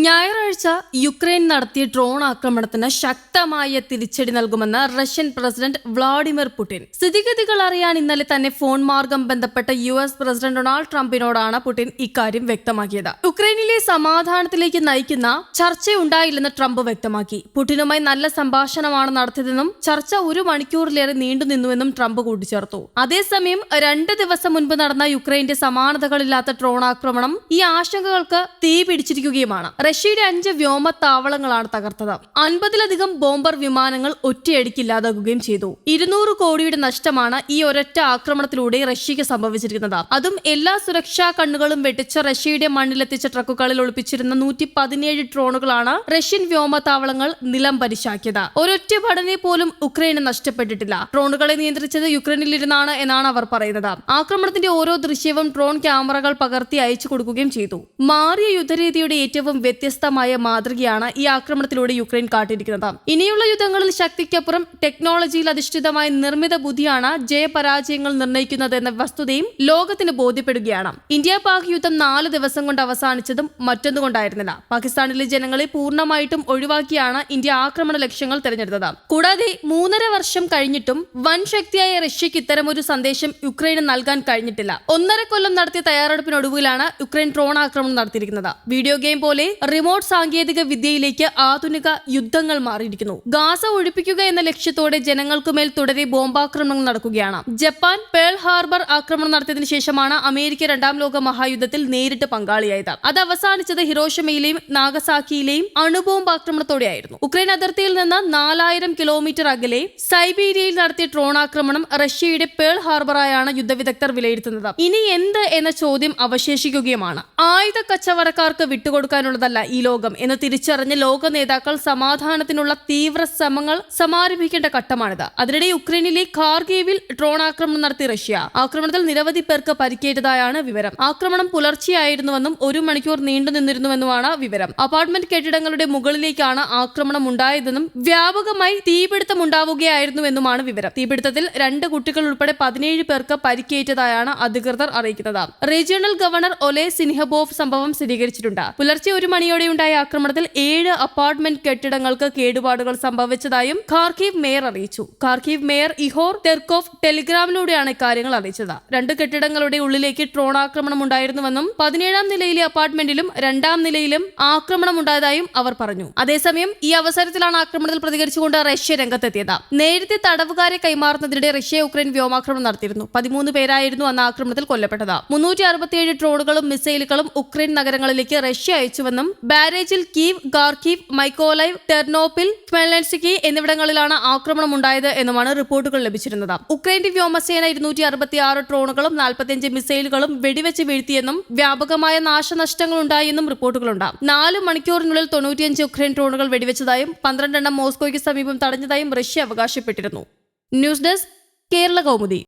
ഞായറാഴ്ച യുക്രൈൻ നടത്തിയ ഡ്രോൺ ആക്രമണത്തിന് ശക്തമായ തിരിച്ചടി നൽകുമെന്ന് റഷ്യൻ പ്രസിഡന്റ് വ്ളാഡിമിർ പുടിൻ. സ്ഥിതിഗതികൾ അറിയാൻ ഇന്നലെ തന്നെ ഫോൺ മാർഗം ബന്ധപ്പെട്ട US പ്രസിഡന്റ് ഡൊണാൾഡ് ട്രംപിനോടാണ് പുടിൻ ഇക്കാര്യം വ്യക്തമാക്കിയത്. യുക്രൈനിലെ സമാധാനത്തിലേക്ക് നയിക്കുന്ന ചർച്ചയുണ്ടായില്ലെന്ന് ട്രംപ് വ്യക്തമാക്കി. പുടിനുമായി നല്ല സംഭാഷണമാണ് നടത്തിയതെന്നും ചർച്ച 1 മണിക്കൂറിലേറെ നീണ്ടുനിന്നുവെന്നും ട്രംപ് കൂട്ടിച്ചേർത്തു. അതേസമയം 2 ദിവസം മുൻപ് നടന്ന യുക്രൈന്റെ സമാനതകളില്ലാത്ത ഡ്രോൺ ആക്രമണം ഈ ആശങ്കകൾക്ക് തീ പിടിച്ചിരിക്കുകയുമാണ്. റഷ്യയുടെ 5 വ്യോമത്താവളങ്ങളാണ് തകർത്തത്. 50-ലധികം ബോംബർ വിമാനങ്ങൾ ഒറ്റയടിക്കില്ലാതാകുകയും ചെയ്തു. 200 കോടിയുടെ നഷ്ടമാണ് ഈ ഒരൊറ്റ ആക്രമണത്തിലൂടെ റഷ്യക്ക് സംഭവിച്ചിരിക്കുന്നത്. അതും എല്ലാ സുരക്ഷാ കണ്ണുകളും വെട്ടിച്ച് റഷ്യയുടെ മണ്ണിലെത്തിച്ച ട്രക്കുകളിൽ ഒളിപ്പിച്ചിരുന്ന 117 ഡ്രോണുകളാണ് റഷ്യൻ വ്യോമത്താവളങ്ങൾ നിലം പരിശാക്കിയത്. ഒരൊറ്റ ഭടനെ പോലും ഉക്രൈന് നഷ്ടപ്പെട്ടിട്ടില്ല. ഡ്രോണുകളെ നിയന്ത്രിച്ചത് യുക്രൈനിലിരുന്നാണ് എന്നാണ് അവർ പറയുന്നത്. ആക്രമണത്തിന്റെ ഓരോ ദൃശ്യവും ഡ്രോൺ ക്യാമറകൾ പകർത്തി അയച്ചു കൊടുക്കുകയും ചെയ്തു. മാറിയ യുദ്ധരീതിയുടെ ഏറ്റവും വ്യത്യസ്തമായ മാതൃകയാണ് ഈ ആക്രമണത്തിലൂടെ യുക്രൈൻ കാട്ടിയിരിക്കുന്നത്. ഇനിയുള്ള യുദ്ധങ്ങളിൽ ശക്തിക്കപ്പുറം ടെക്നോളജിയിൽ അധിഷ്ഠിതമായ നിർമ്മിത ബുദ്ധിയാണ് ജയപരാജയങ്ങൾ നിർണ്ണയിക്കുന്നത് എന്ന വസ്തുതയും ലോകത്തിന് ബോധ്യപ്പെടുകയാണ്. ഇന്ത്യ പാക് യുദ്ധം 4 ദിവസം കൊണ്ട് അവസാനിച്ചതും മറ്റൊന്നുകൊണ്ടായിരുന്നില്ല. പാകിസ്ഥാനിലെ ജനങ്ങളെ പൂർണ്ണമായിട്ടും ഒഴിവാക്കിയാണ് ഇന്ത്യ ആക്രമണ ലക്ഷ്യങ്ങൾ തെരഞ്ഞെടുത്തത്. കൂടാതെ 3.5 വർഷം കഴിഞ്ഞിട്ടും വൻ ശക്തിയായ റഷ്യക്ക് ഇത്തരമൊരു സന്ദേശം യുക്രൈന് നൽകാൻ കഴിഞ്ഞിട്ടില്ല. 1.5 കൊല്ലം നടത്തിയ തയ്യാറെടുപ്പിനൊടുവിലാണ് യുക്രൈൻ ഡ്രോൺ ആക്രമണം നടത്തിയിരിക്കുന്നത്. വീഡിയോ ഗെയിം പോലെ റിമോട്ട് സാങ്കേതിക വിദ്യയിലേക്ക് ആധുനിക യുദ്ധങ്ങൾ മാറിയിരിക്കുന്നു. ഗാസ ഒഴിപ്പിക്കുക എന്ന ലക്ഷ്യത്തോടെ ജനങ്ങൾക്കുമേൽ തുടരെ ബോംബാക്രമണങ്ങൾ നടക്കുകയാണ്. ജപ്പാൻ പേൾ ഹാർബർ ആക്രമണം നടത്തിയതിനു ശേഷമാണ് അമേരിക്ക 2ാം ലോക മഹായുദ്ധത്തിൽ നേരിട്ട് പങ്കാളിയായത്. അത് അവസാനിച്ചത് ഹിരോഷിമയിലെയും നാഗസാക്കിയിലെയും അണുബോംബ് ആക്രമണത്തോടെയായിരുന്നു. ഉക്രൈൻ അതിർത്തിയിൽ നിന്ന് 4000 കിലോമീറ്റർ അകലെ സൈബീരിയയിൽ നടത്തിയ ഡ്രോൺ ആക്രമണം റഷ്യയുടെ പേൾ ഹാർബറായാണ് യുദ്ധവിദഗ്ധർ വിലയിരുത്തുന്നത്. ഇനി എന്ത് എന്ന ചോദ്യം അവശേഷിക്കുകയുമാണ്. ആയുധ കച്ചവടക്കാർക്ക് വിട്ടുകൊടുക്കാനുള്ളതല്ല ഈ ലോകം എന്ന് തിരിച്ചറിഞ്ഞ ലോക നേതാക്കൾ സമാധാനത്തിനുള്ള തീവ്ര ശ്രമങ്ങൾ സമാരംഭിക്കേണ്ട ഘട്ടമാണിത്. അതിനിടെ യുക്രൈനിലെ ഖാർഗീവിൽ ഡ്രോൺ ആക്രമണം നടത്തി റഷ്യ. ആക്രമണത്തിൽ നിരവധി പേർക്ക് പരിക്കേറ്റതായാണ് വിവരം. ആക്രമണം പുലർച്ചെയായിരുന്നുവെന്നും 1 മണിക്കൂർ നീണ്ടുനിന്നിരുന്നുവെന്നുമാണ് വിവരം. അപ്പാർട്ട്മെന്റ് കെട്ടിടങ്ങളുടെ മുകളിലേക്കാണ് ആക്രമണം ഉണ്ടായതെന്നും വ്യാപകമായി തീപിടുത്തം ഉണ്ടാവുകയായിരുന്നുവെന്നുമാണ് വിവരം. തീപിടുത്തത്തിൽ 2 കുട്ടികൾ ഉൾപ്പെടെ 17 പേർക്ക് പരിക്കേറ്റതായാണ് അധികൃതർ അറിയിക്കുന്നത്. റീജിയണൽ ഗവർണർ ഒലെ സിൻഹബോവ് സംഭവം സ്ഥിരീകരിച്ചിട്ടുണ്ട്. പുലർച്ചെ 1 മണിയോടെയുണ്ടായ ആക്രമണത്തിൽ 7 അപ്പാർട്ട്മെന്റ് കെട്ടിടങ്ങൾക്ക് കേടുപാടുകൾ സംഭവിച്ചതായും ഖാർക്കീവ് മേയർ അറിയിച്ചു. ഖാർക്കീവ് മേയർ ഇഹോർ തെർക്കോഫ് ടെലിഗ്രാമിലൂടെയാണ് ഇക്കാര്യങ്ങൾ അറിയിച്ചത്. 2 കെട്ടിടങ്ങളുടെ ഉള്ളിലേക്ക് ഡ്രോൺ ആക്രമണം ഉണ്ടായിരുന്നുവെന്നും 17ാം നിലയിലെ അപ്പാർട്ട്മെന്റിലും 2ാം നിലയിലും ആക്രമണം ഉണ്ടായതായും അവർ പറഞ്ഞു. അതേസമയം ഈ അവസരത്തിലാണ് ആക്രമണത്തിൽ പ്രതികരിച്ചുകൊണ്ട് റഷ്യ രംഗത്തെത്തിയത്. നേരത്തെ തടവുകാരെ കൈമാറുന്നതിനിടെ റഷ്യ യുക്രൈൻ വ്യോമാക്രമണം നടത്തിയിരുന്നു. 13 പേരായിരുന്നു അന്ന് ആക്രമണത്തിൽ കൊല്ലപ്പെട്ടത്. 367 ഡ്രോണുകളും മിസൈലുകളും ഉക്രൈൻ നഗരങ്ങളിലേക്ക് റഷ്യ അയച്ചുവെന്നും ബാരേജിൽ കീവ്, ഖാർക്കീവ്, മൈക്കോലൈവ്, ടെർനോപിൽ, ക്മെൽൻസ്കി എന്നിവിടങ്ങളിലാണ് ആക്രമണം ഉണ്ടായത് എന്നുമാണ് റിപ്പോർട്ടുകൾ ലഭിച്ചിരുന്നത്. ഉക്രൈന്റെ വ്യോമസേന 266 ഡ്രോണുകളും 45 മിസൈലുകളും വെടിവെച്ച് വീഴ്ത്തിയെന്നും വ്യാപകമായ നാശനഷ്ടങ്ങൾ ഉണ്ടായെന്നും റിപ്പോർട്ടുകളുണ്ട്. 4 മണിക്കൂറിനുള്ളിൽ 95 ഉക്രൈൻ ഡ്രോണുകൾ വെടിവെച്ചതായും 12 എണ്ണം മോസ്കോയ്ക്ക് സമീപം തടഞ്ഞതായും റഷ്യ അവകാശപ്പെട്ടിരുന്നു. News desk Kerala Kaumudi.